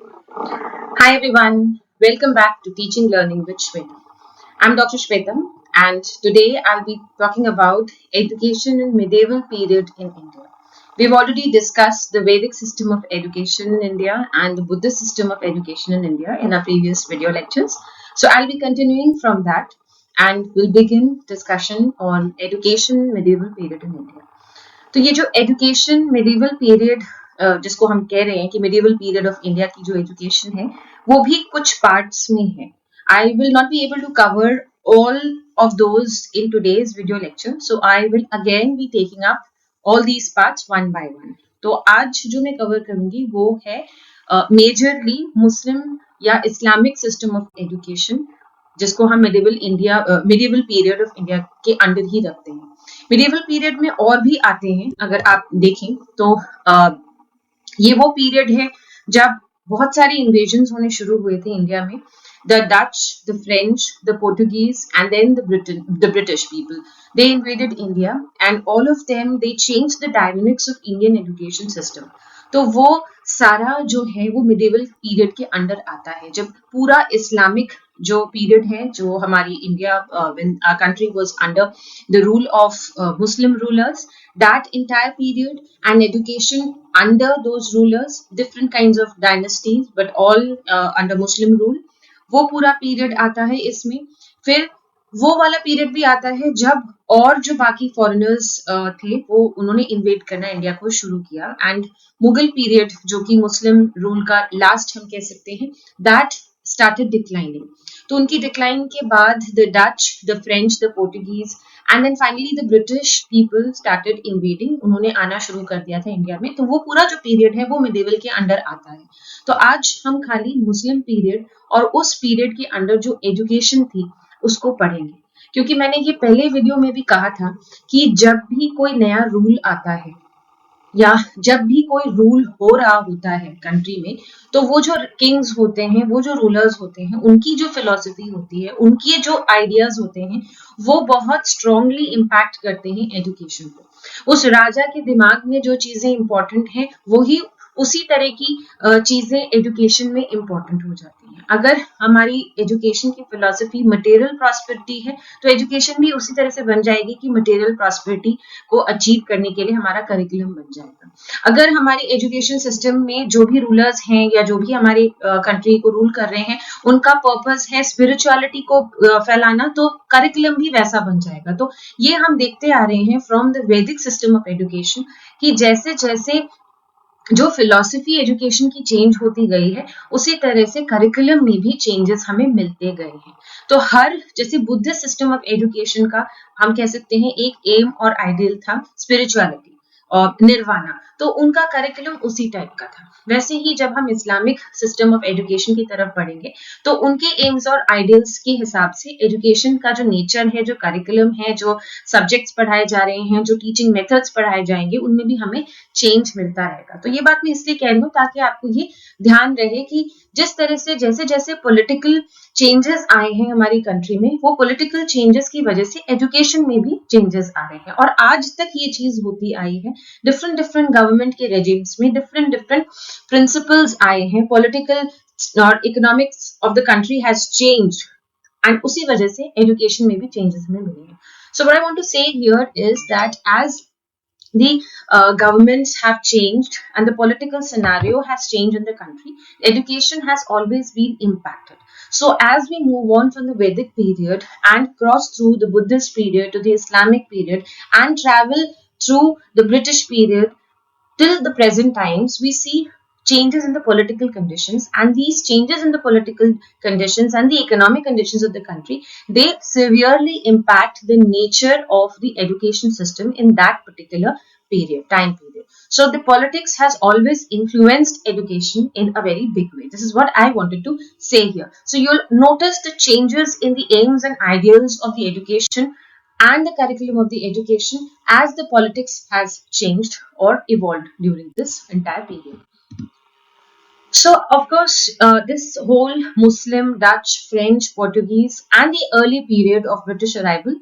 Hi everyone, welcome back to Teaching Learning with Shweta. I'm Dr. Shweta and today I'll be talking about education in medieval period in India. We've already discussed the Vedic system of education in India and the Buddhist system of education in India in our previous video lectures. So I'll be continuing from that and we'll begin discussion on education medieval period in India. तो ये जो education medieval period जिसको हम कह रहे हैं कि medieval period of India की जो एजुकेशन है वो भी कुछ पार्ट्स में है. I will not be able to cover all of those in today's video lecture, so I will again be taking up all these parts one by one. तो आज जो मैं कवर करूंगी वो है मेजरली मुस्लिम या इस्लामिक सिस्टम ऑफ एजुकेशन जिसको हम मिडिवल पीरियड ऑफ इंडिया के अंडर ही रखते हैं. मिडिवल पीरियड में और भी आते हैं. अगर आप देखें तो ये वो पीरियड है जब बहुत सारे इन्वेजन्स होने शुरू हुए थे इंडिया में. The Dutch, the French, the Portuguese, and then the British people. They invaded India, and all of them they changed the dynamics of Indian education system. तो वो सारा जो है वो मिडिवल पीरियड के अंडर आता है जब पूरा इस्लामिक जो पीरियड है जो हमारी India when our country was under the rule of Muslim rulers, that entire period and education under those rulers, different kinds of dynasties but all under Muslim rule, वो पूरा पीरियड आता है इसमें. फिर वो वाला पीरियड भी आता है जब और जो बाकी फॉरेनर्स थे वो उन्होंने इन्वेड करना इंडिया को शुरू किया. एंड मुगल पीरियड जो कि मुस्लिम रूल का लास्ट हम कह सकते हैं, दैट स्टार्टेड डिक्लाइनिंग. तो उनकी डिक्लाइन के बाद the Dutch, the French, the Portuguese and then finally the British people started invading. उन्होंने आना शुरू कर दिया था इंडिया में. तो वो पूरा जो पीरियड है वो मिडिवल के अंडर आता है. तो आज हम खाली मुस्लिम पीरियड और उस पीरियड के अंडर जो एजुकेशन थी उसको पढ़ेंगे. क्योंकि मैंने ये पहले वीडियो में भी कहा था कि जब भी कोई नया रूल आता है या जब भी कोई रूल हो रहा होता है कंट्री में, तो वो जो किंग्स होते हैं, वो जो रूलर्स होते हैं, उनकी जो फिलॉसफी होती है, उनके जो आइडियाज होते हैं, वो बहुत स्ट्रांगली इम्पैक्ट करते हैं एजुकेशन को. उस राजा के दिमाग में जो चीजें इंपॉर्टेंट हैं वही उसी तरह की चीजें एजुकेशन में इम्पोर्टेंट हो जाती हैं. अगर हमारी एजुकेशन की फिलॉसफी मटेरियल प्रॉस्पेरिटी है तो एजुकेशन भी उसी तरह से बन जाएगी कि मटेरियल प्रॉस्पेरिटी को अचीव करने के लिए हमारा करिकुलम बन जाएगा. अगर हमारी एजुकेशन सिस्टम में जो भी रूलर्स हैं या जो भी हमारे कंट्री को रूल कर रहे हैं उनका पर्पस है स्पिरिचुअलिटी को फैलाना, तो करिकुलम भी वैसा बन जाएगा. तो ये हम देखते आ रहे हैं from the Vedic system of education कि जैसे जैसे जो फिलॉसफी एजुकेशन की चेंज होती गई है उसी तरह से करिकुलम में भी चेंजेस हमें मिलते गए हैं. तो हर जैसे बुद्धिस्ट सिस्टम ऑफ एजुकेशन का हम कह सकते हैं एक एम और आइडियल था स्पिरिचुअलिटी और निर्वाणा, तो उनका करिकुलम उसी टाइप का था. वैसे ही जब हम इस्लामिक सिस्टम ऑफ एजुकेशन की तरफ बढ़ेंगे तो उनके एम्स और आइडियल्स के हिसाब से एजुकेशन का जो नेचर है, जो करिकुलम है, जो सब्जेक्ट्स पढ़ाए जा रहे हैं, जो टीचिंग मेथड्स पढ़ाए जाएंगे, उनमें भी हमें चेंज मिलता रहेगा. तो ये बात मैं इसलिए कह रही हूँ ताकि आपको ये ध्यान रहे कि जिस तरह से जैसे जैसे पॉलिटिकल चेंजेस आए हैं हमारी कंट्री में, वो पॉलिटिकल चेंजेस की वजह से एजुकेशन में भी चेंजेस आ रहे हैं. और आज तक ये चीज होती आई है. डिफरेंट डिफरेंट गवर्नमेंट के रेजिम्स में डिफरेंट डिफरेंट प्रिंसिपल्स आए हैं. पॉलिटिकल और economics of the country has changed and उसी वजह से एजुकेशन में भी चेंजेस हमें मिले हैं. So what I want to say here is that as the governments have changed and the political scenario has changed in the country, education has always been impacted. So as we move on from the Vedic period and cross through the Buddhist period to the Islamic period and travel through the British period till the present times, we see changes in the political conditions, and these changes in the political conditions and the economic conditions of the country, they severely impact the nature of the education system in that particular time period. So the politics has always influenced education in a very big way. This is what I wanted to say here. So you'll notice the changes in the aims and ideals of the education and the curriculum of the education as the politics has changed or evolved during this entire period. So, of course, this whole Muslim, Dutch, French, Portuguese, and the early period of British arrival,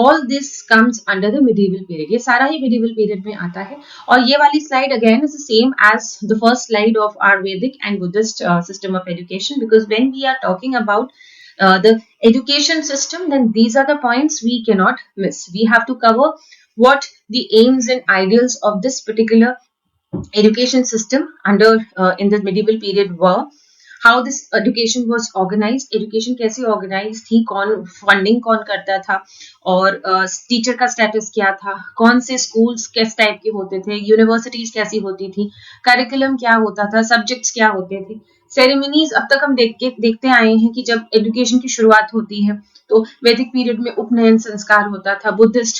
all this comes under the medieval period. ये सारा ही medieval period में आता है. और ये वाली slide again is the same as the first slide of our Vedic and Buddhist system of education, because when we are talking about the education system, then these are the points we cannot miss. We have to cover what the aims and ideals of this particular education system under in the medieval period were, how this education was organized, education कैसे organized थी, कौन funding कौन करता था, और teacher का status क्या था, कौन से schools किस टाइप के होते थे, universities कैसी होती थी, curriculum क्या होता था, subjects क्या होते थे, सेरेमनीज अब तक हम देखते आए हैं कि जब एजुकेशन की शुरुआत होती है तो वैदिक पीरियड में उपनयन संस्कार होता था, बुद्धिस्ट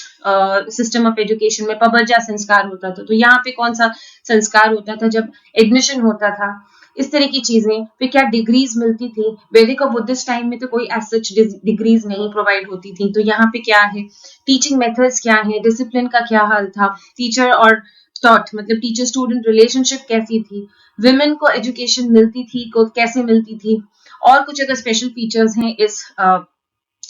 सिस्टम ऑफ एजुकेशन में पबर्जा संस्कार होता था, तो यहाँ पे कौन सा संस्कार होता था जब एडमिशन होता था, इस तरह की चीजें, फिर क्या डिग्रीज मिलती थी, वैदिक और बुद्धिस्ट टाइम में तो कोई एज सच डिग्रीज नहीं प्रोवाइड होती थी, तो यहाँ पे क्या है, टीचिंग मेथड्स क्या है, डिसिप्लिन का क्या हाल था, टीचर और टॉट मतलब टीचर स्टूडेंट रिलेशनशिप कैसी थी, विमेन को एजुकेशन मिलती थी को कैसे मिलती थी, और कुछ अगर स्पेशल फीचर्स हैं इस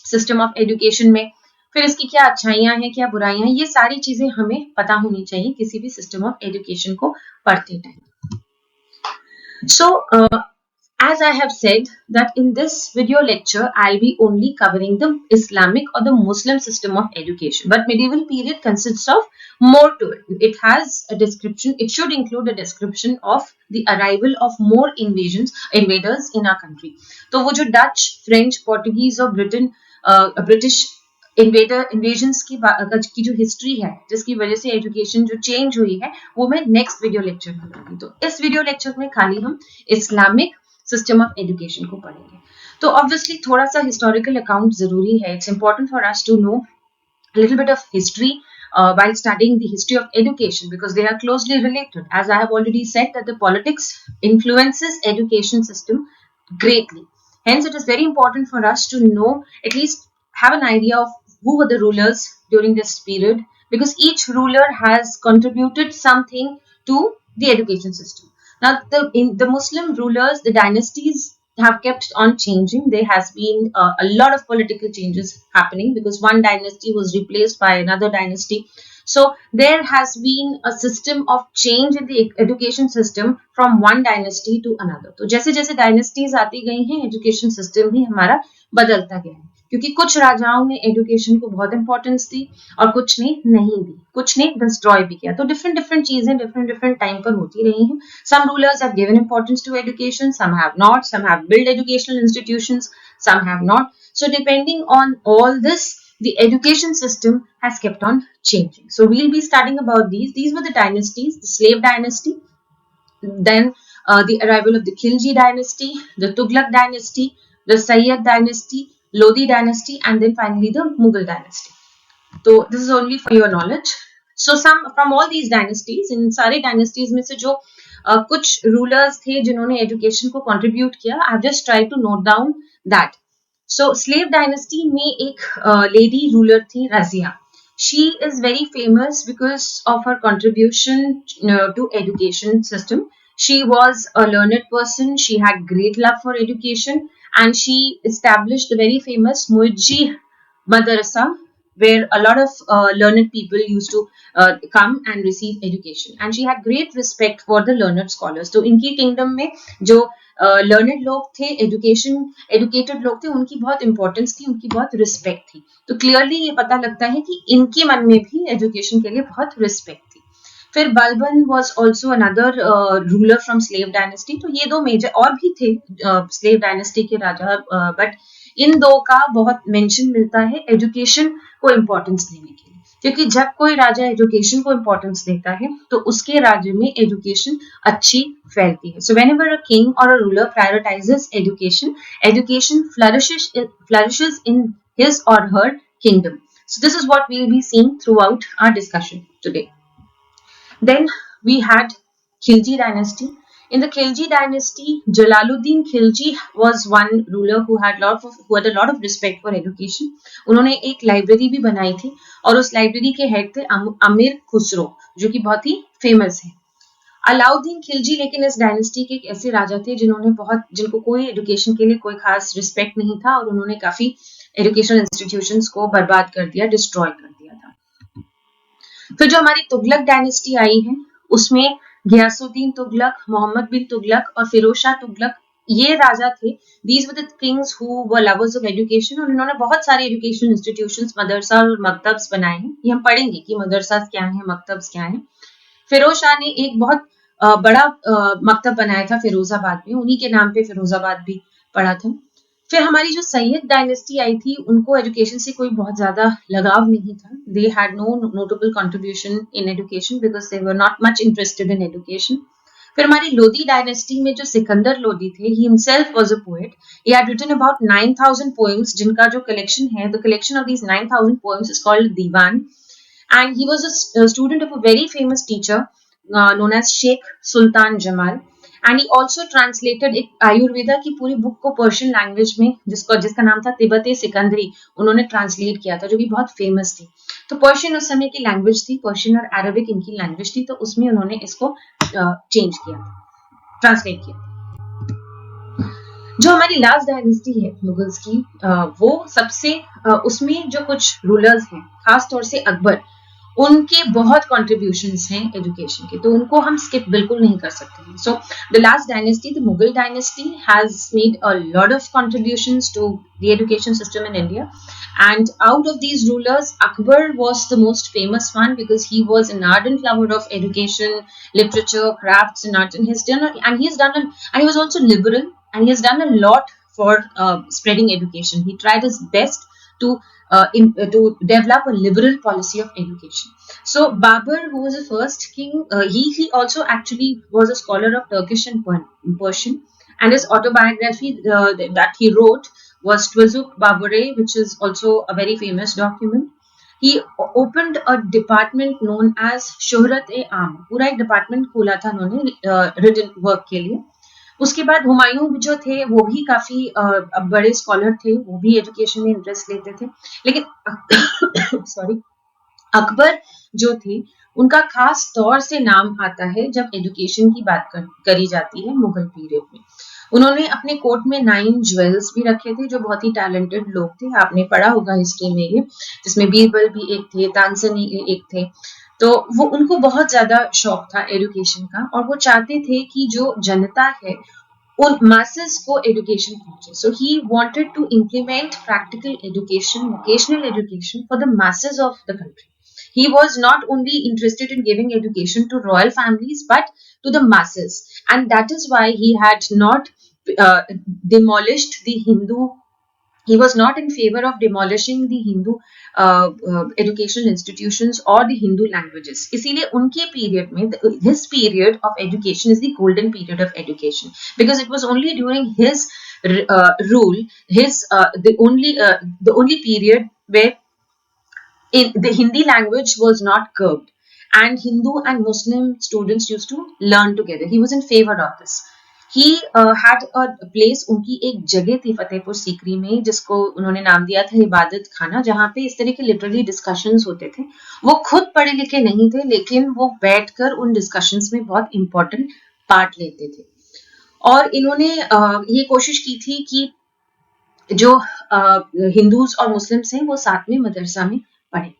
सिस्टम ऑफ एजुकेशन में, फिर इसकी क्या अच्छाइयां हैं क्या बुराइयां हैं, ये सारी चीजें हमें पता होनी चाहिए किसी भी सिस्टम ऑफ एजुकेशन को पढ़ते time. So, as I have said that in this video lecture, I'll be only covering the Islamic or the Muslim system of education. But medieval period consists of more to it. It has a description. It should include a description of the arrival of more invaders in our country. तो वो जो Dutch, French, Portuguese और British invasions की जो history है जिसकी वजह से एजुकेशन जो चेंज हुई है वो मैं नेक्स्ट वीडियो लेक्चर में करूंगी. तो इस वीडियो लेक्चर में खाली हम इस्लामिक सिस्टम ऑफ एजुकेशन को पढ़ेंगे. तो ऑब्वियसली थोड़ा सा हिस्टोरिकल अकाउंट जरूरी है. It's important for us to know little bit of history while studying the history of education, because they are closely related. As I have already said that the politics influences education system greatly. Hence it is very important for us to know, at least have an idea of who were the rulers during this period, because each ruler has contributed something to the education system. Now the Muslim rulers, the dynasties have kept on changing. There has been a lot of political changes happening because one dynasty was replaced by another dynasty. So there has been a system of change in the education system from one dynasty to another. तो जैसे जैसे dynasties आती गई हैं, education system भी हमारा बदलता गया है, क्योंकि कुछ राजाओं ने एजुकेशन को बहुत इंपॉर्टेंस दी और कुछ ने नहीं दी, कुछ ने डिस्ट्रॉय भी किया. तो डिफरेंट चीजें डिफरेंट टाइम पर होती रही हैं. Some rulers have given importance to education, some have not, some have build educational institutions, some have not. So depending on all this, the education system has kept on changing. So we'll be studying about these. These were the dynasties: the slave dynasty, then the arrival of the Khilji dynasty, the Tughlaq dynasty, the Sayyid dynasty, Lodi dynasty, and then finally the Mughal dynasty. So this is only for your knowledge. So some from all these dynasties, in सारे dynasties में से जो कुछ rulers थे जिन्होंने education को contribute किया, I've just tried to note down that. So slave dynasty में एक lady ruler थी Razia. She is very famous because of her contribution to education system. She was a learned person. She had great love for education, and she established the very famous Muijji Madrasa, where a lot of learned people used to come and receive education. And she had great respect for the learned scholars. तो इनकी kingdom में जो learned लोग थे, educated लोग थे, उनकी बहुत इंपॉर्टेंस थी, उनकी बहुत रिस्पेक्ट थी. तो क्लियरली ये पता लगता है कि इनके मन में भी एजुकेशन के लिए बहुत रिस्पेक्ट थी. फिर Balban was also another ruler from slave dynasty. तो ये दो मेजर और भी थे स्लेव डायनेस्टी के राजा, बट इन दो का बहुत मेंशन मिलता है एजुकेशन को इम्पोर्टेंस देने के लिए, क्योंकि जब कोई राजा एजुकेशन को इम्पोर्टेंस देता है तो उसके राज्य में एजुकेशन अच्छी फैलती है. सो व्हेनेवर अ किंग और a ruler prioritises education, education flourishes in his or her kingdom. So this is what we will be seeing throughout our discussion today. Then we had Khilji dynasty. In the Khilji dynasty, Jalaluddin Khilji was one ruler who had a lot of respect for education. उन्होंने एक library भी बनाई थी और उस library के head थे अमीर खुसरो, जो कि बहुत ही फेमस है. अलाउद्दीन खिलजी लेकिन इस डायनेस्टी के एक ऐसे राजा थे जिनको कोई एजुकेशन के लिए कोई खास रिस्पेक्ट नहीं था और उन्होंने काफी एजुकेशनल इंस्टीट्यूशंस को बर्बाद कर दिया, डिस्ट्रॉय कर दिया था। फिर जो हमारी तुगलक डायनेस्टी आई है उसमें गयासुद्दीन तुगलक, मोहम्मद बिन तुगलक और फिरोज शाह तुगलक ये राजा थे। These were the Kings who were lovers of education और इन्होंने बहुत सारे एजुकेशन इंस्टीट्यूशंस, मदरसा और मकतब्स बनाए हैं। ये हम पढ़ेंगे कि मदरसा क्या है, मकतब्स क्या है। फिरोज शाह ने एक बहुत बड़ा मकतब बनाया था फिरोजाबाद में, उन्हीं के नाम पे फिरोजाबाद भी पड़ा था। फिर हमारी जो सैयद डायनेस्टी आई थी उनको एजुकेशन से कोई बहुत ज्यादा लगाव नहीं था। They had no notable contribution in education because they were not much interested in education. फिर हमारी लोधी डायनेस्टी में जो सिकंदर लोधी थे, he himself was a poet. He had written about 9000 poems, जिनका जो कलेक्शन है, the collection of these 9000 poems is called Diwan. And he was a student of a very famous teacher known as Sheikh Sultan Jamal. And he also translated एक आयुर्वेदा की पूरी book को Persian language में, जिसका नाम था तिब्बती सिकंदरी, उन्होंने ट्रांसलेट किया था, जो कि बहुत फेमस थी। तो पर्शियन उस समय की लैंग्वेज थी, पर्शियन और अरबिक इनकी लैंग्वेज थी, तो उसमें उन्होंने इसको चेंज किया, ट्रांसलेट किया। जो हमारी लास्ट डायनेस्टी है मुगल्स की, वो सबसे उसमें जो कुछ रूलर्स हैं, खास तौर से अकबर, उनके बहुत कॉन्ट्रीब्यूशंस हैं एजुकेशन के, तो उनको हम स्किप बिल्कुल नहीं कर सकते। So the last dynasty, the Mughal dynasty, has made a lot of contributions to the education system in India. And out of these rulers, Akbar was the most famous one because he was an ardent lover of education, literature, crafts, and art. And he was also liberal, and he has done a lot for spreading education. He tried his best to to develop a liberal policy of education. So Babur, who was the first king, he also actually was a scholar of Turkish and Persian, and his autobiography that he wrote was Twizuk Babure, which is also a very famous document. He opened a department known as Shuhrat-e-Aam. पूरा एक department खोला था उन्होंने written work के लिए. उसके बाद हुमायूं जो थे वो भी काफी बड़े स्कॉलर थे, वो भी एजुकेशन में इंटरेस्ट लेते थे, लेकिन सॉरी, अकबर जो थे उनका खास तौर से नाम आता है जब एजुकेशन की बात करी जाती है मुगल पीरियड में। उन्होंने अपने कोर्ट में 9 ज्वेल्स भी रखे थे, जो बहुत ही टैलेंटेड लोग थे, आपने पढ़ा होगा हिस्ट्री में ये, जिसमें बीरबल भी एक थे, तानसेनी एक थे। तो वो उनको बहुत ज्यादा शौक था एजुकेशन का, और वो चाहते थे कि जो जनता है उन masses को education पहुंचे. So he wanted to implement practical education, vocational education for the masses of the country. He was not only interested in giving education to royal families, but to the masses, and that is why he had not demolished the Hindu. He was not in favor of demolishing the Hindu educational institutions or the Hindu languages. इसीलिए उनके period में, his period of education is the golden period of education, because it was only during his rule, the only period where the Hindi language was not curbed, and Hindu and Muslim students used to learn together. He was in favor of this. He had a place, उनकी एक जगह थी फतेहपुर सीकरी में, जिसको उन्होंने नाम दिया था इबादत खाना, जहाँ पे इस तरह के लिटरली डिस्कशंस होते थे। वो खुद पढ़े लिखे नहीं थे, लेकिन वो बैठकर उन डिस्कशंस में बहुत इंपॉर्टेंट पार्ट लेते थे। और इन्होंने ये कोशिश की थी कि जो हिंदूज और मुस्लिम्स हैं वो साथ में मदरसा में पढ़े।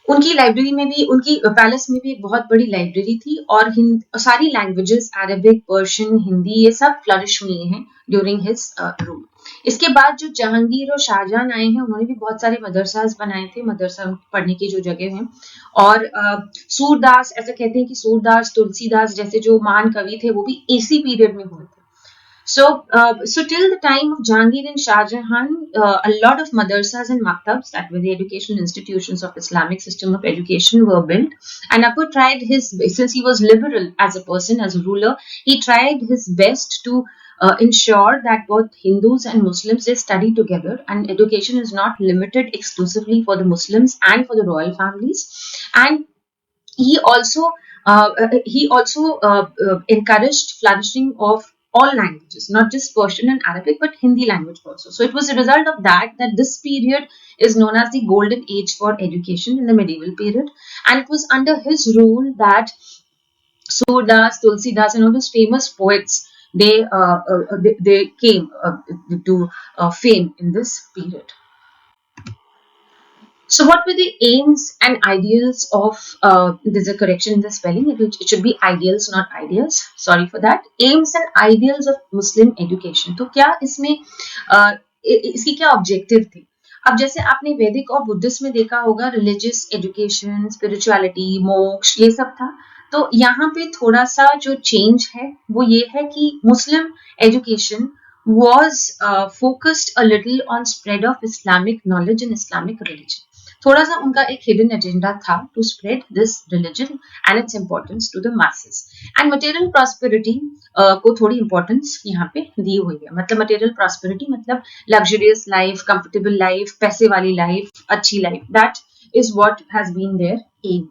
उनकी लाइब्रेरी में भी, उनकी पैलेस में भी एक बहुत बड़ी लाइब्रेरी थी, और सारी लैंग्वेजेस, अरबिक, पर्शियन, हिंदी, ये सब फ्लरिश हुई हैं ड्यूरिंग हिज रूल। इसके बाद जो जहांगीर और शाहजहां आए हैं, उन्होंने भी बहुत सारे मदरसास बनाए थे, मदरसा पढ़ने की जो जगह है। और सूरदास, ऐसा कहते हैं कि सूरदास, तुलसीदास जैसे जो महान कवि थे वो भी इसी पीरियड में हुए थे। So till the time of Jahangir and Shah Jahan, a lot of madrasas and maktabs, that were the educational institutions of Islamic system of education, were built. And Akbar tried since he was liberal as a person, as a ruler, he tried his best to ensure that both Hindus and Muslims, they study together, and education is not limited exclusively for the Muslims and for the royal families. And he also encouraged flourishing of all languages, not just Persian and Arabic, but Hindi language also. So it was a result of that this period is known as the golden age for education in the medieval period. And it was under his rule that Surdas, Tulsidas, and all those famous poets, they came to fame in this period. So what were the aims and ideals of, there's a correction in the spelling, it should be ideals not ideas, sorry for that. Aims and ideals of Muslim education. तो क्या इसमें इसकी क्या objective थी? अब जैसे आपने वैदिक और बुद्धिस्ट में देखा होगा, रिलीजियस एजुकेशन, स्पिरिचुअलिटी, मोक्ष, ये सब था। तो यहाँ पे थोड़ा सा जो चेंज है वो ये है कि मुस्लिम education was focused a little on spread of Islamic knowledge and Islamic religion. थोड़ा सा उनका एक हिडन एजेंडा था to spread this religion and its importance to the masses. And material prosperity को थोड़ी इंपॉर्टेंस यहाँ पे दी हुई है। मतलब मटेरियल प्रॉस्पेरिटी मतलब लग्जरियस लाइफ, कंफर्टेबल लाइफ, पैसे वाली लाइफ, अच्छी life, that is what has been their aim.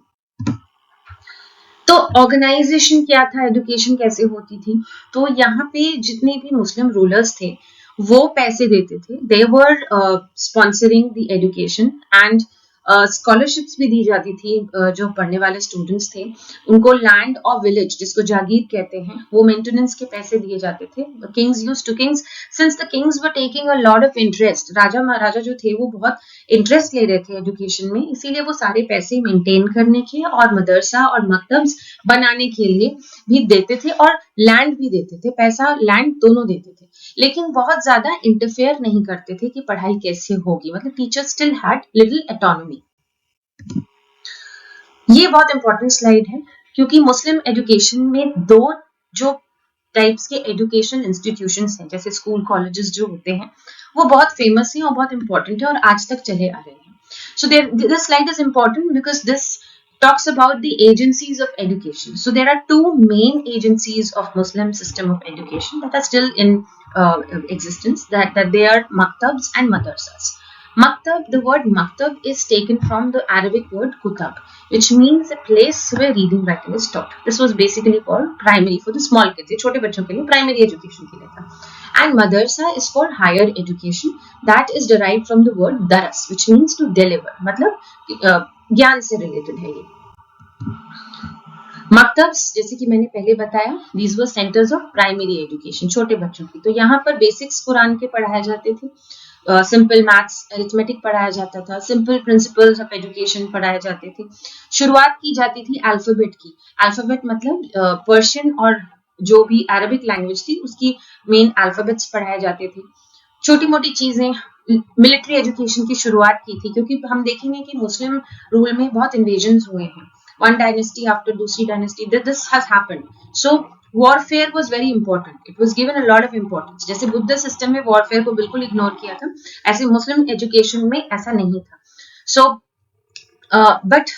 तो ऑर्गेनाइजेशन क्या था, एजुकेशन कैसे होती थी? तो यहाँ पे जितने भी मुस्लिम रूलर्स थे वो पैसे देते थे, they were sponsoring the education and scholarships भी दी जाती थी। जो पढ़ने वाले स्टूडेंट्स थे उनको लैंड और विलेज, जिसको जागीर कहते हैं, वो मेंटेनेंस के पैसे दिए जाते थे। Kings used to, kings since the kings were taking a lot of interest, राजा महाराजा जो थे वो बहुत इंटरेस्ट ले रहे थे एजुकेशन में, इसीलिए वो सारे पैसे मेंटेन करने के और मदरसा और मकतब्स बनाने के लिए भी देते थे और लैंड भी देते थे, पैसा लैंड दोनों देते थे। लेकिन बहुत ज्यादा इंटरफेयर नहीं करते थे कि पढ़ाई कैसे होगी, मतलब teacher still had little autonomy. ये बहुत इंपॉर्टेंट स्लाइड है क्योंकि मुस्लिम एजुकेशन में दो जो टाइप्स के एजुकेशन इंस्टीट्यूशंस हैं, जैसे स्कूल कॉलेजेस जो होते हैं, वो बहुत फेमस हैं और बहुत इंपॉर्टेंट है और आज तक चले आ रहे हैं। So this slide is important because this talks about the agencies of education. So there are two main agencies of Muslim system of education that are still in existence, that they are maktabs and madrasas. Maktab, the word maktab is taken from the Arabic word kutab, which means a place where reading writing is taught. This was basically for primary, for the small kids, छोटे बच्चों के लिए primary education के लिए था. And madrasa is for higher education, that is derived from the word daras, which means to deliver. मतलब ज्ञान से रिलेटेड है ये। मकतब्स, जैसे कि मैंने पहले बताया, these were centers of primary education, छोटे बच्चों की। तो यहाँ पर बेसिक्स कुरान के पढ़ाए जाते थे, सिंपल मैथ्स, अरिथमेटिक पढ़ाया जाता था, सिंपल प्रिंसिपल्स ऑफ एजुकेशन पढ़ाए जाते थे। शुरुआत की जाती थी अल्फाबेट की। अल्फाबेट मतलब पर्शियन और जो भी अरबिक लैंग्वेज थी उसकी मेन अल्फाबेट्स पढ़ाए जाते थे। छोटी मोटी चीजें, मिलिट्री एजुकेशन की शुरुआत की थी, क्योंकि हम देखेंगे कि मुस्लिम रूल में बहुत इन्वेजन्स हुए हैं, one dynasty after दूसरी dynasty, this has happened. So warfare was very important. It was given a lot of importance. जैसे बुद्ध सिस्टम में warfare को बिल्कुल इग्नोर किया था, ऐसे मुस्लिम एजुकेशन में ऐसा नहीं था। So बट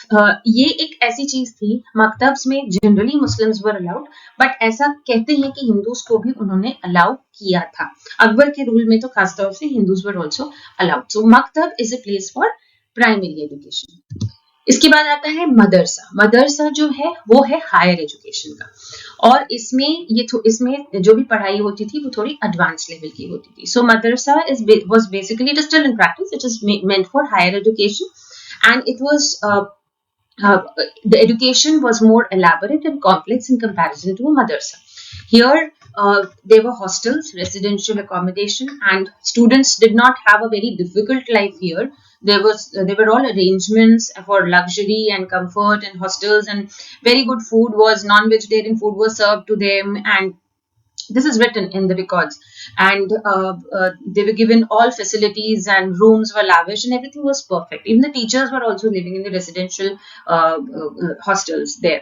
ये एक ऐसी चीज थी, मकतब्स में generally Muslims were allowed, but ऐसा कहते हैं कि हिंदूज को भी उन्होंने अलाउ किया था। अकबर के रूल में तो खासतौर से Hindus were also allowed. So मकतब is a place for primary education. इसके बाद आता है मदरसा। मदरसा जो है वो है हायर एजुकेशन का, और इसमें इसमें जो भी पढ़ाई होती थी वो थोड़ी एडवांस लेवल की होती थी। सो मदरसा was basically, it is still in practice, it is meant for higher education, and it was the education was more elaborate and complex in comparison to a madrasa. Here there were hostels, residential accommodation, and students did not have a very difficult life here. There were all arrangements for luxury and comfort and hostels, and very good food was, non-vegetarian food was served to them, and this is written in the records, and they were given all facilities and rooms were lavish and everything was perfect. Even the teachers were also living in the residential hostels there,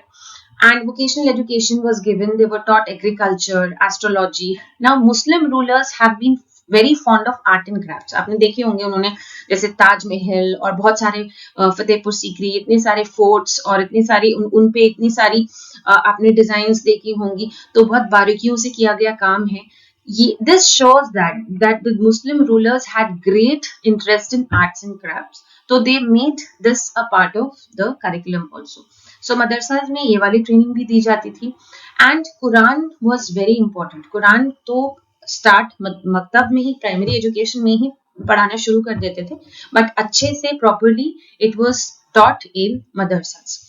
and vocational education was given. They were taught agriculture, astrology. Now Muslim rulers have been very fond of art and craft. आपने देखे होंगे उन्होंने जैसे ताजमहल और बहुत सारे फतेहपुर सीकरी, इतने सारे फोर्ट्स और इतनी सारी उन पे इतनी सारी आपने डिजाइन्स देखी होंगी, तो बहुत बारीकियों से किया गया काम है ये। This shows that the Muslim rulers had great interest in arts and crafts, तो they made this a part of the curriculum also. So madrasas में ये वाली ट्रेनिंग भी दी जाती थी। And Quran was very important. Quran तो स्टार्ट मकतब में ही, प्राइमरी एजुकेशन में ही पढ़ाना शुरू कर देते थे, बट अच्छे से properly it was taught in madrasas.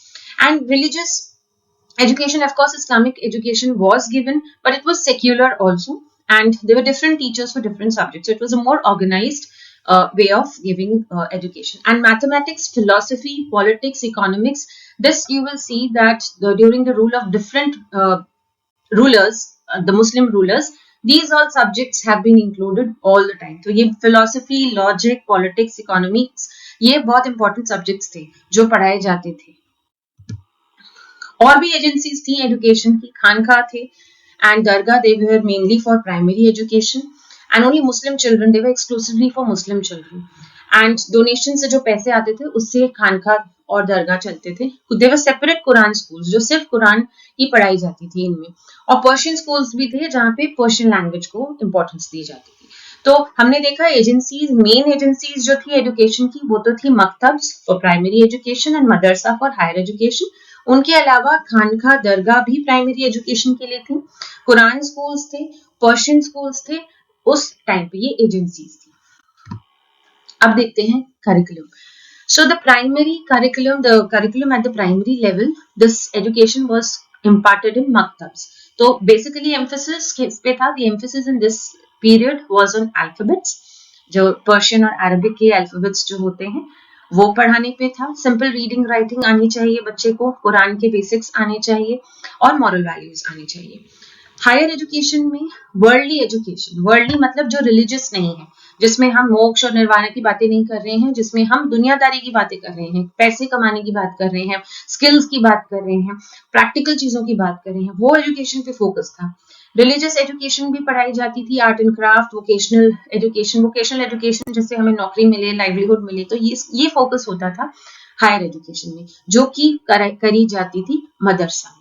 And religious education, of course, Islamic education was given, but it was secular also, and there were different teachers for different subjects, so it was a more organized way of giving education. And mathematics, philosophy, politics, economics, this you will see that during the rule of different rulers, the Muslim rulers, these all subjects have been included all the time. तो ये philosophy, logic, politics, economics, ये बहुत important subjects थे जो पढ़ाए जाते थे. और भी एजेंसीज थी एजुकेशन की, खानका थे and dargah, they were mainly for primary education, and only Muslim children, they were exclusively for Muslim children, and donation से जो पैसे आते थे उससे खानका और दरगाह चलते थे. They were separate Quran schools जो सिर्फ कुरान की पढ़ाई जाती थी इनमें, और पर्शियन schools भी थे जहाँ पे पर्शियन लैंग्वेज को इम्पोर्टेंस दी जाती थी. तो हमने देखा एजेंसीज, मेन एजेंसीज जो थी एजुकेशन की वो तो थी maktabs for primary education and madrasa for higher education. उनके अलावा खानका, दरगाह भी प्राइमरी एजुकेशन के लिए थी, कुरान स्कूल्स थे, पर्शियन स्कूल्स थे, उस टाइम पे ये एजेंसीज थी. अब देखते हैं curriculum. So the primary curriculum, the curriculum at the primary level, this education was imparted in maktabs. तो basically emphasis किस पे था? The emphasis in this period was on alphabets, जो पर्शियन और अरबिक के अल्फाबेट्स जो होते हैं वो पढ़ाने पे था. सिंपल रीडिंग राइटिंग आनी चाहिए बच्चे को, कुरान के बेसिक्स आने चाहिए और मॉरल वैल्यूज आने चाहिए. हायर एजुकेशन में वर्ल्डली एजुकेशन, वर्ल्डली मतलब जो रिलीजियस नहीं है, जिसमें हम मोक्ष और निर्वाण की बातें नहीं कर रहे हैं, जिसमें हम दुनियादारी की बातें कर रहे हैं, पैसे कमाने की बात कर रहे हैं, स्किल्स की बात कर रहे हैं, प्रैक्टिकल चीजों की बात कर रहे हैं, वो एजुकेशन पे फोकस था. रिलीजियस एजुकेशन भी पढ़ाई जाती थी, art and craft, vocational education जिससे हमें नौकरी मिले, लाइवलीहुड मिले, तो ये फोकस होता था हायर एजुकेशन में, जो कि करी जाती थी मदरसा में.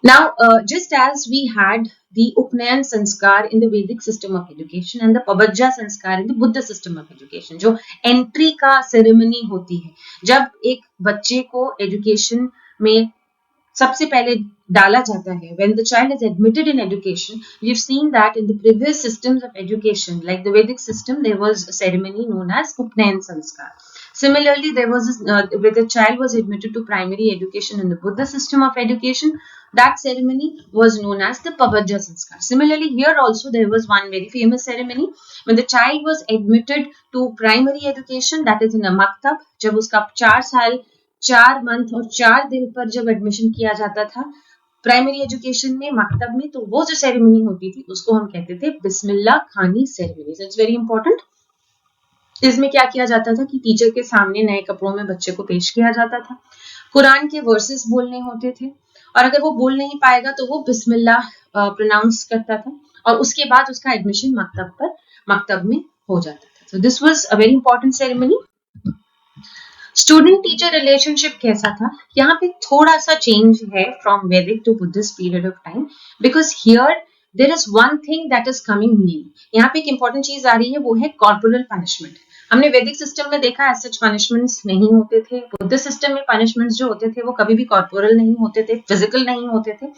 Now, just as we had the Upnayan Sanskar in the Vedic system of education and the Pabajja Sanskar in the Buddha system of education, जो एंट्री का सेरेमनी होती है, जब एक बच्चे को एजुकेशन में सबसे पहले डाला जाता है, when the child is admitted in education, we've seen that in the previous systems of education, like the Vedic system, there was a ceremony known as Upnayan Sanskar. Similarly, there was when the child was admitted to primary education in the Buddha system of education, that ceremony was known as the Pabajja Sanskar. Similarly, here also there was one very famous ceremony when the child was admitted to primary education, that is in a maktab, जब उसका 4 साल 4 month और 4 दिन पर जब admission किया जाता था प्राइमरी एजुकेशन में, मकतब में, तो वो जो सेरेमनी होती थी उसको हम कहते थे बिस्मिल्लाह खानी सेरेमनी. It's very important. इसमें क्या किया जाता था कि टीचर के सामने नए कपड़ों में बच्चे को पेश किया जाता था, कुरान के वर्सेस बोलने होते थे, और अगर वो बोल नहीं पाएगा तो वो बिस्मिल्लाह प्रोनाउंस करता था, और उसके बाद उसका एडमिशन मकतब में हो जाता था. So this was a very important ceremony. Student teacher relationship कैसा था? यहाँ पे थोड़ा सा चेंज है from Vedic to Buddhist period of time, because here there is one thing that is coming new. यहाँ पे एक इंपॉर्टेंट चीज आ रही है, वो है कॉर्पोरल पनिशमेंट. हमने वैदिक सिस्टम में देखा एज सच पनिशमेंट्स नहीं होते थे. बुद्धिस्ट सिस्टम में पनिशमेंट्स जो होते थे वो कभी भी कॉर्पोरल नहीं होते थे, फिजिकल नहीं होते थे.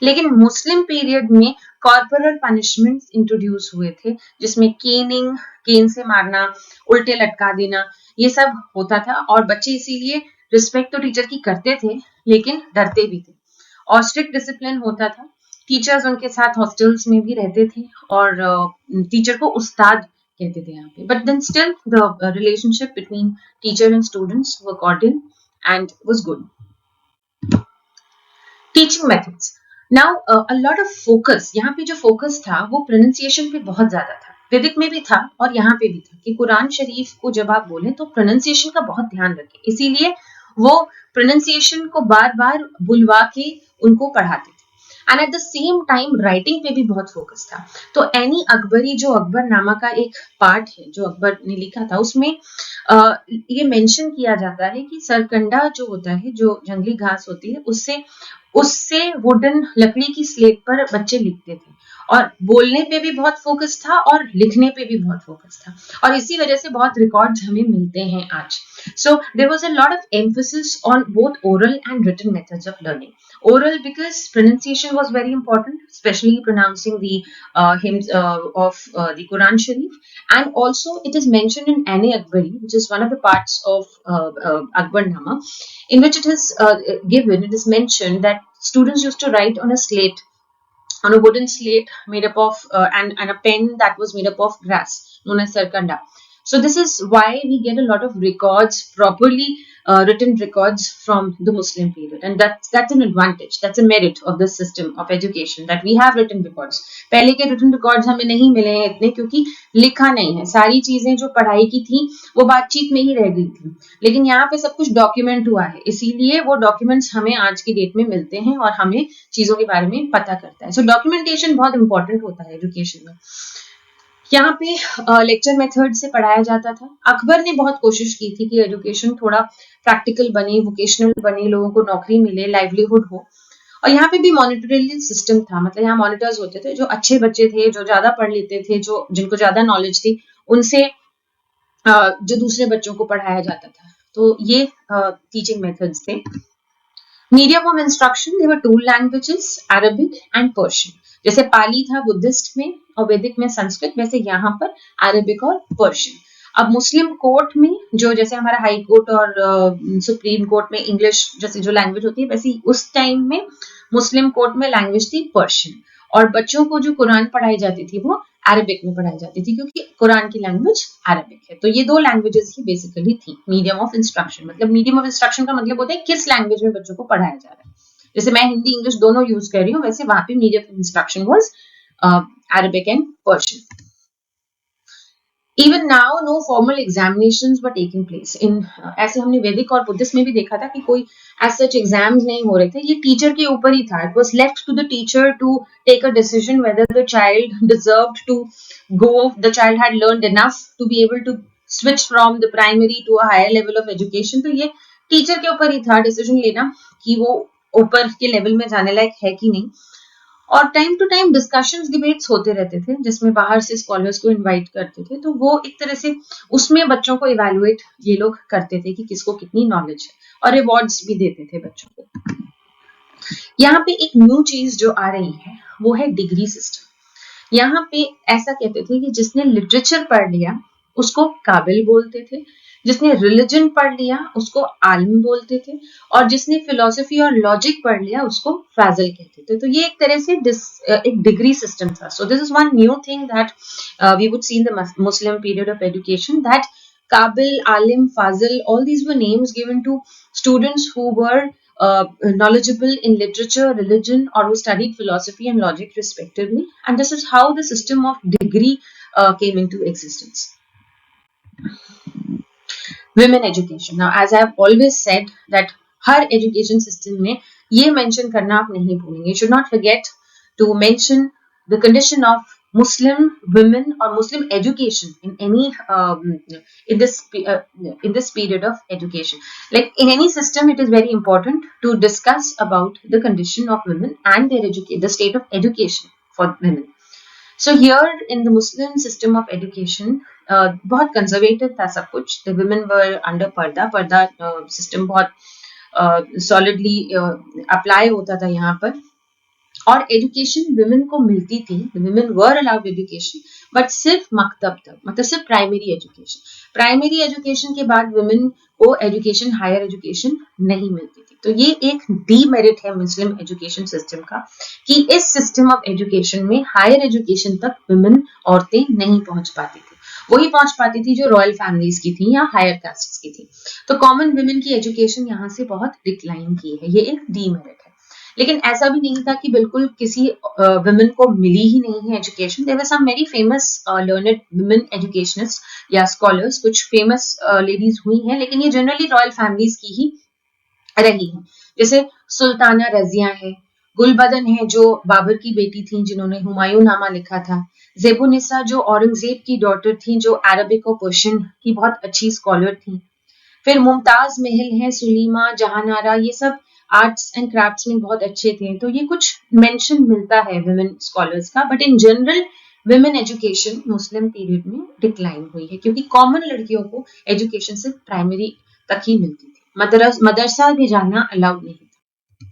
लेकिन मुस्लिम पीरियड में कॉर्पोरल पनिशमेंट्स इंट्रोड्यूस हुए थे, जिसमें केनिंग, केन से मारना, उल्टे लटका देना, ये सब होता था. और बच्चे इसीलिए रिस्पेक्ट तो टीचर की करते थे लेकिन डरते भी थे, और स्ट्रिक्ट डिसिप्लिन होता था. टीचर्स उनके साथ हॉस्टल्स में भी रहते थे और टीचर को उस्ताद कहते थे यहाँ पे. But then still the relationship between teacher and students were cordial and was good. Teaching methods. Now a lot of focus, यहाँ पे जो फोकस था वो प्रोनाउंसिएशन पे बहुत ज्यादा था. वैदिक में भी था और यहाँ पे भी था कि कुरान शरीफ को जब आप बोलें तो प्रोनाउंसिएशन का बहुत ध्यान रखें, इसीलिए वो प्रोनाउंसिएशन को बार बार बुलवा के उनको पढ़ाते थे. And at the same time writing पे भी बहुत फोकस था. तो एनी अकबरी, जो अकबरनामा का एक पार्ट है जो अकबर ने लिखा था, उसमें ये मेंशन किया जाता है कि सरकंडा जो होता है, जो जंगली घास होती है, उससे वुडन लकड़ी की स्लेट पर बच्चे लिखते थे, और बोलने पे भी बहुत फोकस था और लिखने पे भी बहुत फोकस था, और इसी वजह से बहुत रिकॉर्ड्स हमें मिलते हैं आज. So there was a lot of emphasis on both oral and written methods of learning. Oral because pronunciation was very important, especially pronouncing the hymns of the Quran Sharif, and also it is mentioned in Ane-Akbari, which is one of the parts of Akbarnama, in which it is given, it is mentioned that students used to write on a slate on a wooden slate made up of and a pen that was made up of grass known as sarkanda. So this is why we get a lot of records, properly written records from the Muslim period, and that's an advantage, that's a merit of the system of education that we have written records. पहले के written records हमें नहीं मिले हैं इतने, क्योंकि लिखा नहीं है, सारी चीजें जो पढ़ाई की थी वो बातचीत में ही रह गई थी, लेकिन यहाँ पे सब कुछ डॉक्यूमेंट हुआ है, इसीलिए वो डॉक्यूमेंट्स हमें आज की डेट में मिलते हैं और हमें चीजों के बारे में पता करता है. सो डॉक्यूमेंटेशन बहुत इंपॉर्टेंट होता है एजुकेशन में. यहाँ पे लेक्चर मेथड से पढ़ाया जाता था. अकबर ने बहुत कोशिश की थी कि एजुकेशन थोड़ा प्रैक्टिकल बने, वोकेशनल बने, लोगों को नौकरी मिले, लाइवलीहुड हो. और यहाँ पे भी मॉनिटरियल सिस्टम था, मतलब यहाँ मॉनिटर्स होते थे, जो अच्छे बच्चे थे, जो ज्यादा पढ़ लेते थे, जो जिनको ज्यादा नॉलेज थी, उनसे जो दूसरे बच्चों को पढ़ाया जाता था. तो ये टीचिंग मेथड्स थे. Medium of instruction, there were two languages, Arabic and Persian. जैसे पाली था बुद्धिस्ट में और वैदिक में संस्कृत, वैसे यहाँ पर अरबिक और पर्शियन. अब मुस्लिम कोर्ट में जो, जैसे हमारा हाई कोर्ट और सुप्रीम कोर्ट में इंग्लिश जैसी जो लैंग्वेज होती है, वैसे उस टाइम में मुस्लिम कोर्ट में लैंग्वेज थी पर्शियन. और बच्चों को जो कुरान पढ़ाई जाती थी वो अरबिक में पढ़ाई जाती थी, क्योंकि कुरान की लैंग्वेज अरबिक है. तो ये दो लैंग्वेजेस ही बेसिकली थी. मीडियम ऑफ इंस्ट्रक्शन, मतलब मीडियम ऑफ इंस्ट्रक्शन का मतलब होता है किस लैंग्वेज में बच्चों को पढ़ाया जा रहा है. जैसे मैं हिंदी इंग्लिश दोनों यूज कर रही हूँ, वैसे वहां पे medium of instruction was Arabic and Persian. Even now, no formal examinations were taking place. ऐसे हमने वैदिक और बुद्धिस्ट में भी देखा था कि कोई as such exams नहीं हो रहे थे. ये टीचर के ऊपर ही था. It was left to the teacher to take a decision whether the child deserved to go. The child had learned enough to be able to switch from the primary to a higher level of education. तो ये teacher के ऊपर ही था decision लेना कि वो ऊपर के लेवल में जाने लायक है कि नहीं. और time to time discussions, debates होते रहते थे, जिसमें बाहर से स्कॉलर्स को इनवाइट करते थे. तो वो एक तरह से उसमें बच्चों को इवैल्यूएट ये लोग करते थे कि किसको कितनी नॉलेज है, और रिवॉर्ड्स भी देते थे बच्चों को. यहाँ पे एक न्यू चीज जो आ रही है वो है डिग्री सिस्टम. यहाँ पे ऐसा कहते थे कि जिसने लिटरेचर पढ़ लिया उसको काबिल बोलते थे, जिसने रिलीजन पढ़ लिया उसको आलिम बोलते थे, और जिसने फिलोसफी और लॉजिक पढ़ लिया उसको फाजिल कहते थे. तो ये एक तरह से एक डिग्री सिस्टम था. So this is one new thing that we would see in the Muslim period of education, that Kabil, Alim, Fazil, all these were names given to students who were knowledgeable in literature, religion, or who studied philosophy and logic respectively. And this is how the system of degree came into existence. Women education. Now, as I have always said that her education system में ये mention करना आप नहीं भूलेंगे. You should not forget to mention the condition of Muslim women or Muslim education in any in this period of education. Like in any system, it is very important to discuss about the condition of women and their the state of education for women. So here in the Muslim system of education, बहुत conservative था सब कुछ. The women were under पर्दा system बहुत solidly apply होता था यहाँ पर, और एजुकेशन विमेन को मिलती थी. Women were allowed education, but सिर्फ मकतब तक, मतलब सिर्फ प्राइमरी एजुकेशन. प्राइमरी एजुकेशन के बाद विमेन को एजुकेशन, हायर एजुकेशन नहीं मिलती थी. तो ये एक डीमेरिट है मुस्लिम एजुकेशन सिस्टम का, कि इस सिस्टम ऑफ एजुकेशन में हायर एजुकेशन तक विमेन, औरतें नहीं पहुंच पाती थी. वही पहुंच पाती थी जो रॉयल फैमिलीज की थी या हायर कास्ट की थी. तो कॉमन विमेन की एजुकेशन यहाँ से बहुत डिक्लाइन की है. ये एक डीमेरिट है. लेकिन ऐसा भी नहीं था कि बिल्कुल किसी वुमेन को मिली ही नहीं है education. There were some very famous learned women educationist या स्कॉलर्स, कुछ फेमस लेडीज हुई हैं, लेकिन ये जनरली रॉयल फैमिलीज की ही रही हैं. जैसे सुल्ताना रजिया है, गुलबदन है जो बाबर की बेटी थी जिन्होंने हुमायूं नामा लिखा था, ज़ेबुनिसा जो औरंगजेब की डॉटर थी, जो अरबिक और पर्शियन की बहुत अच्छी स्कॉलर थी. फिर मुमताज महल है, सुलीमा, जहानारा, ये सब आर्ट्स एंड क्राफ्ट्स में बहुत अच्छे थे. तो ये कुछ मेंशन मिलता है विमेन स्कॉलर्स का, but in general women education Muslim period में डिक्लाइन हुई है, क्योंकि कॉमन लड़कियों को एजुकेशन सिर्फ प्राइमरी तक ही मिलती थी. मदरसा भी जाना अलाउड नहीं था.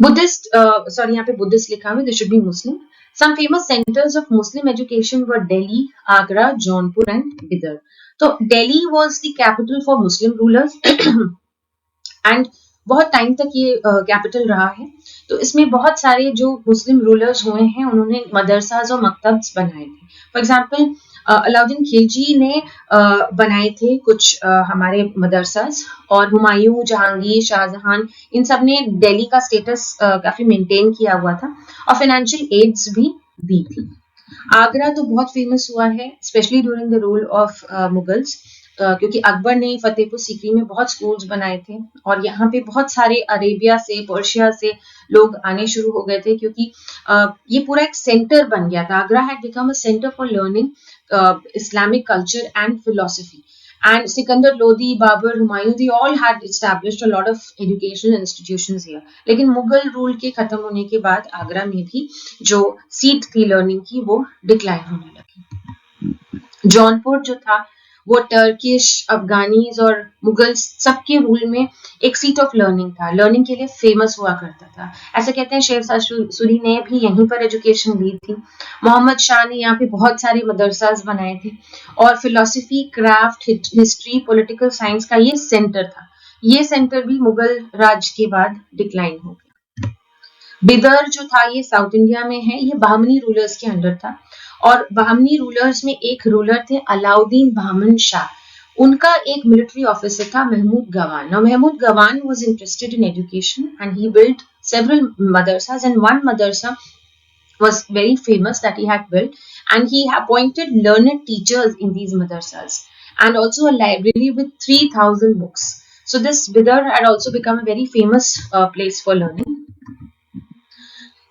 बुद्धिस्ट, यहाँ पे बुद्धिस्ट लिखा हुआ है, this should be Muslim. Some famous centers of Muslim education were Delhi, Agra, Jaunpur and Bidar. So Delhi was the capital for Muslim rulers and बहुत टाइम तक ये कैपिटल रहा है। तो इसमें बहुत सारे जो मुस्लिम रूलर्स हुए हैं उन्होंने मदरसाज और मकतब्स बनाए थे। फॉर एग्जाम्पल अलाउद्दीन खिलजी ने बनाए थे कुछ हमारे मदरसाज, और हुमायूं, जहांगीर, शाहजहां, इन सब ने दिल्ली का स्टेटस काफी मेंटेन किया हुआ था और फाइनेंशियल एड्स भी दी थी। आगरा तो बहुत फेमस हुआ है specially during the rule of Mughals, क्योंकि अकबर ने फतेहपुर सीकरी में बहुत स्कूल्स बनाए थे और यहाँ पे बहुत सारे अरेबिया से, पर्शिया से लोग आने शुरू हो गए थे, क्योंकि ये पूरा एक सेंटर बन गया था। Agra had become a centre for learning Islamic culture and philosophy, and Sikandar Lodi, Babur, Humayun, they all had established a lot of educational institutions here. लेकिन मुगल रूल के खत्म होने के बाद आगरा में भी जो सीट थी लर्निंग की वो डिक्लाइन होने लगी। जौनपुर जो था वो टर्किश, अफगानीज और मुगल सबके रूल में एक सीट ऑफ लर्निंग था, लर्निंग के लिए फेमस हुआ करता था। ऐसा कहते हैं शेरशाह सूरी ने भी यहीं पर एजुकेशन ली थी। मोहम्मद शाह ने यहाँ पे बहुत सारे मदरसाज बनाए थे और philosophy, craft, history, political science का ये सेंटर था। ये सेंटर भी मुगल राज के बाद डिक्लाइन हो गया। बिदर जो था ये साउथ इंडिया में है, ये बहमनी रूलर्स के अंडर था और बहमनी रूलर्स में एक रूलर थे अलाउद्दीन बहमन शाह। उनका एक मिलिट्री ऑफिसर था महमूद गवान। Now Mahmud Gawan was interested in education and he built several madrasas, and one madrasa was very famous that he had built, and he appointed learned teachers in these madrasas and also a library with 3,000 books. So this Bidar had also become a very famous place for learning.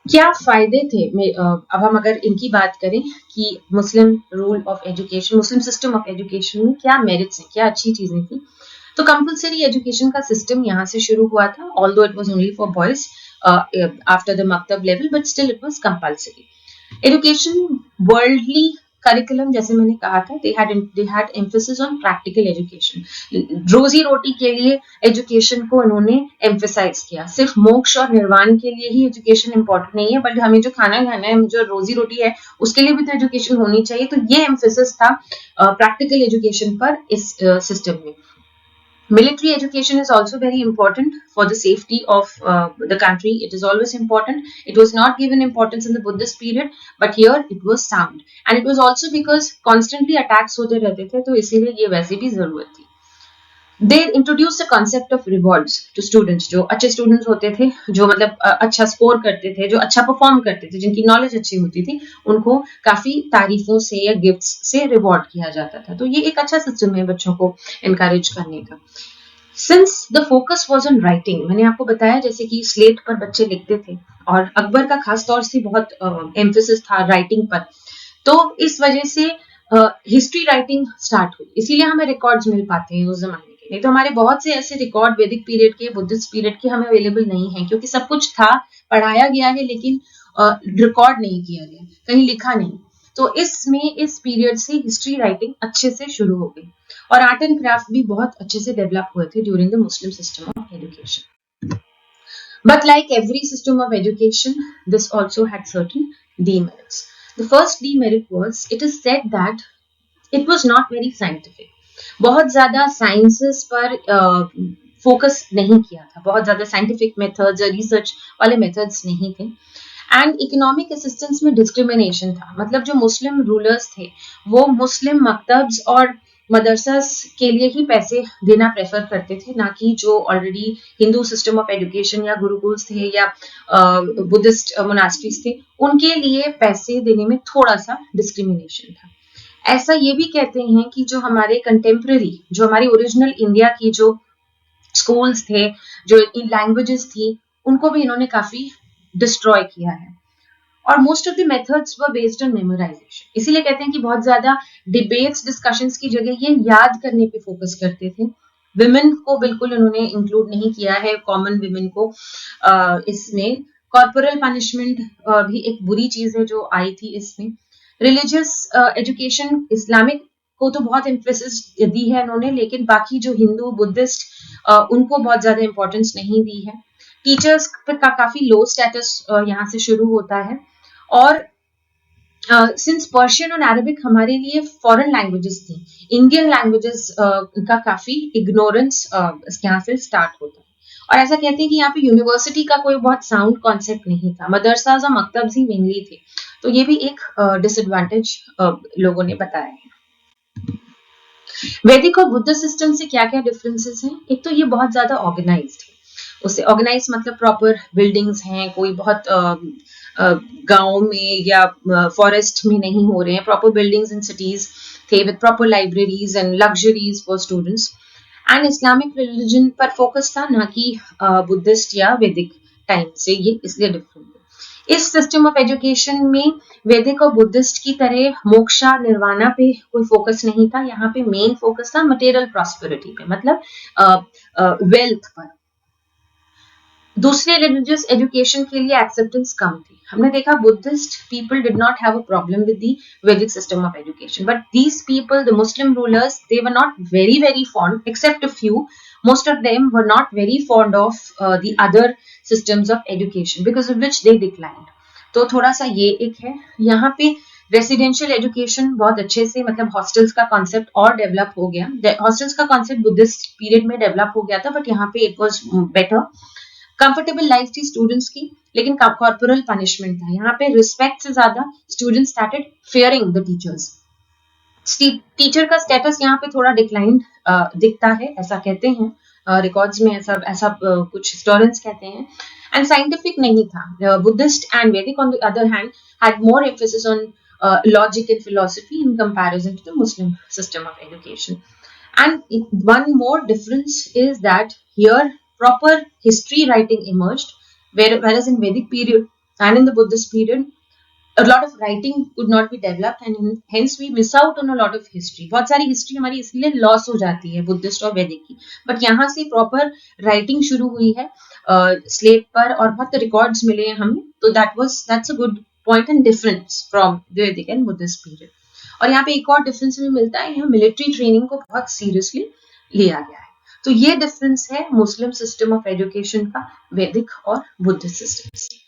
क्या फायदे थे? अब हम अगर इनकी बात करें कि मुस्लिम rule of education, Muslim system of education में क्या मेरिट्स हैं, क्या अच्छी चीजें थी, तो कंपलसरी एजुकेशन का सिस्टम यहाँ से शुरू हुआ था, although it was only for boys after the maktab level, but still it was compulsory. Education worldly curriculum, जैसे मैंने कहा था, they had emphasis on practical education. रोजी रोटी के लिए एजुकेशन को उन्होंने एम्फेसाइज किया। सिर्फ मोक्ष और निर्वाण के लिए ही एजुकेशन इंपॉर्टेंट नहीं है, बट हमें जो खाना खाना है, जो रोजी रोटी है, उसके लिए भी तो एजुकेशन होनी चाहिए। तो ये एम्फेसिस था प्रैक्टिकल एजुकेशन पर इस सिस्टम में। Military education is also very important for the safety of the country. It is always important. It was not given importance in the Buddhist period, but here it was sound. And it was also because constantly attacks होते रहते थे, तो इसीलिए ये वैसे भी जरूरत थी। They introduced the concept of rewards to students. जो अच्छे students होते थे, जो मतलब अच्छा स्कोर करते थे, जो अच्छा परफॉर्म करते थे, जिनकी नॉलेज अच्छी होती थी, उनको काफी तारीफों से या गिफ्ट्स से रिवॉर्ड किया जाता था। तो ये एक अच्छा सिस्टम है बच्चों को एनकरेज करने का। Since the focus was on writing, मैंने आपको बताया जैसे कि स्लेट पर बच्चे लिखते थे और अकबर का खास तौर से बहुत एम्फेसिस था राइटिंग पर, तो इस वजह से हिस्ट्री राइटिंग स्टार्ट हुई। इसीलिए हमें रिकॉर्ड्स मिल पाते हैं उस जमाने के। नहीं तो हमारे बहुत से ऐसे रिकॉर्ड वैदिक पीरियड के, बुद्धिस्ट पीरियड के हमें अवेलेबल नहीं है, क्योंकि सब कुछ था, पढ़ाया गया है, लेकिन रिकॉर्ड नहीं किया गया, कहीं लिखा नहीं। तो इसमें इस पीरियड से हिस्ट्री राइटिंग अच्छे से शुरू हो गई और आर्ट एंड क्राफ्ट भी बहुत अच्छे से डेवलप हुए थे during the Muslim system of education. But like every system of education, this also had certain demerits. The first demerit was, it is said that it was not very scientific. बहुत ज्यादा sciences पर focus नहीं किया था, बहुत ज्यादा scientific methods या research वाले मेथड्स नहीं थे। एंड इकोनॉमिक असिस्टेंस में डिस्क्रिमिनेशन था, मतलब जो मुस्लिम रूलर्स थे वो मुस्लिम मकतब्स और मदरसास के लिए ही पैसे देना प्रेफर करते थे, ना कि जो already Hindu system of education या गुरुकुल्स थे या बुद्धिस्ट मोनास्ट्रीज थे, उनके लिए पैसे देने में थोड़ा सा डिस्क्रिमिनेशन था। ऐसा ये भी कहते हैं कि जो हमारे कंटेम्प्रेरी, जो हमारी ओरिजिनल इंडिया की जो स्कूल्स थे, जो लैंग्वेजेस थी, उनको भी इन्होंने काफी डिस्ट्रॉय किया है। और most of the methods were based on memorisation. इसीलिए कहते हैं कि बहुत ज्यादा डिबेट्स, डिस्कशंस की जगह ये याद करने पे फोकस करते थे। विमेन को बिल्कुल उन्होंने इंक्लूड नहीं किया है, कॉमन विमेन को इसमें। कॉर्पोरल पनिशमेंट भी एक बुरी चीज है जो आई थी इसमें। रिलीजियस एजुकेशन, इस्लामिक को तो बहुत एम्फेसिस दी है इन्होंने, लेकिन बाकी जो हिंदू, बुद्धिस्ट, उनको बहुत ज्यादा इंपॉर्टेंस नहीं दी है। टीचर्स का काफी लो स्टेटस यहाँ से शुरू होता है। और सिंस पर्शियन और अरबिक हमारे लिए फॉरेन लैंग्वेजेस थी, इंडियन लैंग्वेजेस का काफी इग्नोरेंस यहाँ से स्टार्ट होता है। और ऐसा कहते हैं कि यहाँ पे यूनिवर्सिटी का कोई बहुत साउंड कॉन्सेप्ट नहीं था, मदरसाज और मकतब ही मेनली थे, तो ये भी एक डिसएडवांटेज लोगों ने बताया है। वैदिक और बुद्ध सिस्टम से क्या क्या डिफरेंसेस हैं? एक तो ये बहुत ज्यादा ऑर्गेनाइज्ड है, उससे ऑर्गेनाइज मतलब प्रॉपर बिल्डिंग्स हैं, कोई बहुत गाँव में या फॉरेस्ट में नहीं हो रहे हैं, प्रॉपर बिल्डिंग्स इन सिटीज थे with proper libraries and luxuries for students. And Islamic religion पर फोकस था, ना कि बुद्धिस्ट या वैदिक टाइम से, ये इसलिए डिफरेंट है। इस सिस्टम ऑफ एजुकेशन में वैदिक और बुद्धिस्ट की तरह मोक्षा निर्वाणा पे कोई फोकस नहीं था, यहाँ पे मेन फोकस था मटेरियल प्रॉस्पेरिटी पे, मतलब वेल्थ पर। दूसरे रिलीजियस एजुकेशन के लिए एक्सेप्टेंस कम थी। हमने देखा Buddhist people did not have a problem with the Vedic system of education, but these people, the Muslim rulers, they were not very fond, except a few. Most of them were not very fond of the other systems of education, because of which they declined. तो थोड़ा सा ये एक है। यहाँ पे residential education बहुत अच्छे से, मतलब हॉस्टल्स का कॉन्सेप्ट और डेवलप हो गया। हॉस्टल्स का कॉन्सेप्ट बुद्धिस्ट पीरियड में डेवलप हो गया था, बट यहाँ पे it was better. Comfortable life थी स्टूडेंट्स की, लेकिन कॉर्पोरल पनिशमेंट था। यहाँ पे रिस्पेक्ट से ज्यादा students started fearing the teachers. Teacher का स्टेटस यहाँ पे थोड़ा डिक्लाइन दिखता है, ऐसा कहते हैं रिकॉर्ड्स में, ऐसा कुछ हिस्टोरियंस कहते हैं। एंड साइंटिफिक नहीं था। बुद्धिस्ट एंड वैदिक on the other hand had more emphasis on logic and philosophy in comparison to the Muslim system of education. And one more difference is that here proper history writing emerged, whereas in Vedic period and in the Buddhist period a lot of writing could not be developed, and hence we miss out on a lot of history. बहुत सारी history हमारी इसलिए loss हो जाती है Buddhist और वैदिक की, बट यहाँ से प्रॉपर राइटिंग शुरू हुई है स्लेट पर, और बहुत रिकॉर्ड्स मिले हैं हमें, तो that's a good point and difference from the Vedic and Buddhist period. और यहाँ पे एक और डिफरेंस भी मिलता है, यहाँ मिलिट्री ट्रेनिंग को बहुत सीरियसली लिया गया है। तो ये डिफरेंस है मुस्लिम सिस्टम ऑफ एजुकेशन का वैदिक और बुद्धिस्ट सिस्टम से।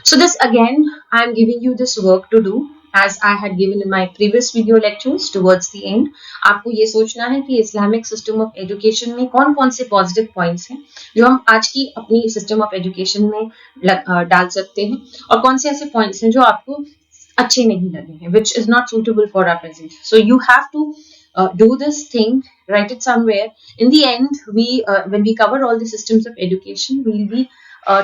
So this again, I am giving you this work to do, as I had given in my previous video lectures towards the end. आपको ये सोचना है कि इस्लामिक सिस्टम ऑफ एजुकेशन में कौन कौन से पॉजिटिव पॉइंट्स हैं जो हम आज की अपनी सिस्टम ऑफ एजुकेशन में डाल सकते हैं, और कौन से ऐसे पॉइंट्स हैं जो आपको अच्छे नहीं लगे हैं, which is not suitable for our present. So you have to do this thing, write it somewhere. In the end, when we cover all the systems of education, we will be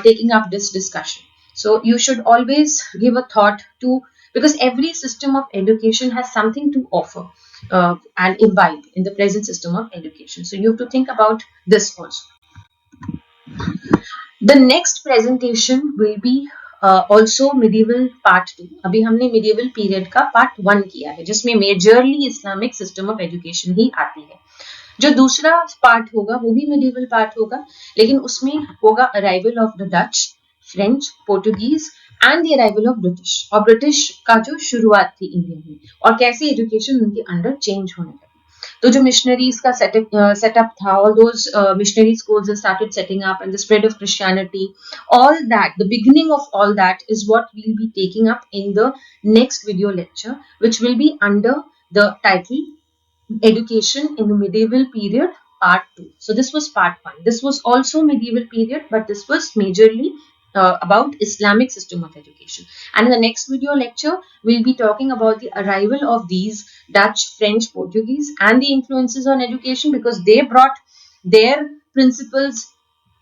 taking up this discussion. So you should always give a thought to, because every system of education has something to offer and imbibe in the present system of education. So you have to think about this also. The next presentation will be also medieval part 2. अभी हमने medieval period का part 1 किया है, जिसमें majorly Islamic system of education ही आती है। जो दूसरा part होगा वो भी medieval part होगा, लेकिन उसमें होगा arrival of the Dutch, French, Portuguese and the arrival of British, और ब्रिटिश का जो शुरुआत थी इंडिया में, और कैसे एजुकेशन उनके अंडर चेंज होने लगी। तो जो मिशनरीज का सेटअप था, all those missionary schools started setting up, and the spread of Christianity, all that, the beginning of all that is what we will be taking up in the next video lecture, which will be under the title education in the medieval period part 2. So this was part 1. This was also medieval period, but this was majorly about Islamic system of education. And in the next video lecture, we'll be talking about the arrival of these Dutch, French, Portuguese and the influences on education, because they brought their principles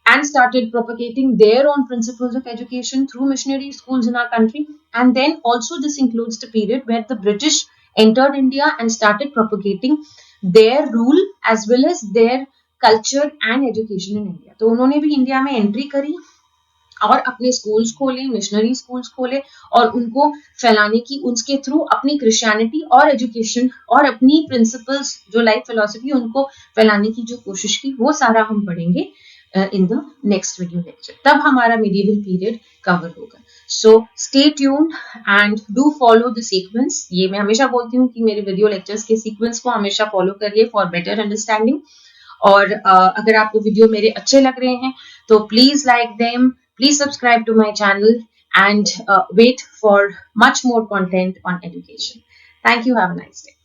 and started propagating their own principles of education through missionary schools in our country. And then also this includes the period where the British entered India and started propagating their rule as well as their culture and education in India. तो उन्होंने भी India में entry करी और अपने schools खोले, missionary schools खोले, और उनको फैलाने की, उनके थ्रू अपनी क्रिश्चियनिटी और एजुकेशन और अपनी प्रिंसिपल्स, जो लाइफ फिलॉसफी, उनको फैलाने की जो कोशिश की, वो सारा हम पढ़ेंगे इन द नेक्स्ट वीडियो लेक्चर। तब हमारा medieval पीरियड कवर होगा। So stay tuned and do follow the sequence. ये मैं हमेशा बोलती हूँ कि मेरे वीडियो लेक्चर्स के सीक्वेंस को हमेशा फॉलो करिए फॉर बेटर अंडरस्टैंडिंग। और अगर आपको वीडियो मेरे अच्छे लग रहे हैं तो please like them, please subscribe to my channel, and wait for much more content on education. Thank you. Have a nice day.